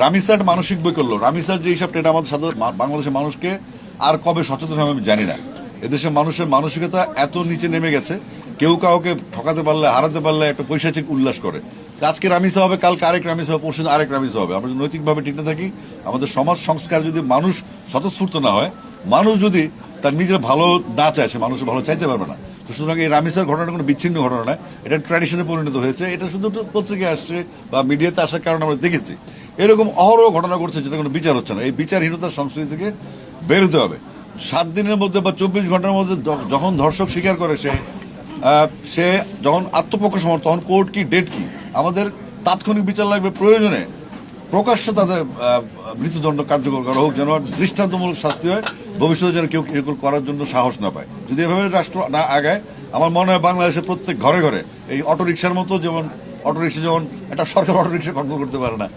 রামিসার মানসিক বই করলো। রামিসার যে হিসাবটা, এটা আমাদের সাধারণ বাংলাদেশের মানুষকে আর কবে সচেতন হবে আমি জানি না। এদেশের মানুষের মানসিকতা এত নিচে নেমে গেছে, কেউ কাউকে ঠকাতে পারলে, হারাতে পারলে একটা পৈশাচিক উল্লাস করে। আজকে রামিসা হবে, কালকে আরেক রামিসা হবে, পরশু আরেক রামিসা হবে। আমরা যদি নৈতিকভাবে ঠিক না থাকি, আমাদের সমাজ সংস্কার যদি মানুষ স্বতঃস্ফূর্ত না হয়, মানুষ যদি তার নিজের ভালো না চায়, সে মানুষের ভালো চাইতে পারবে না। তো সুতরাং এই রামিসার ঘটনাটা কোনো বিচ্ছিন্ন ঘটনা নয়, এটা ট্র্যাডিশনে পরিণত হয়েছে। এটা শুধু পত্রিকায় আসছে বা মিডিয়াতে আসার কারণে আমরা দেখেছি। এরকম অহরহ ঘটনা ঘটছে যেটা কোনো বিচার হচ্ছে না। এই বিচারহীনতার সংস্কৃতি থেকে বের হতে হবে। 7 দিনের মধ্যে বা 24 ঘন্টার মধ্যে যখন ধর্ষক স্বীকার করে, সে যখন আত্মপক্ষ সমর্থন, তখন কোর্ট কি, ডেট কি, আমাদের তাৎক্ষণিক বিচার লাগবে। প্রয়োজনে প্রকাশ্যে তাদের মৃত্যুদণ্ড কার্যকর করা হোক, যেন দৃষ্টান্তমূলক শাস্তি হয়, ভবিষ্যতে যেন কেউ এগুলো করার জন্য সাহস না পায়। যদি এভাবে রাষ্ট্র না আগায়, আমার মনে হয় বাংলাদেশের প্রত্যেক ঘরে ঘরে এই অটোরিকশার মতো, যেমন অটোরিকশা যেমন একটা সরকার অটোরিকশা কন্ট্রোল করতে পারে না,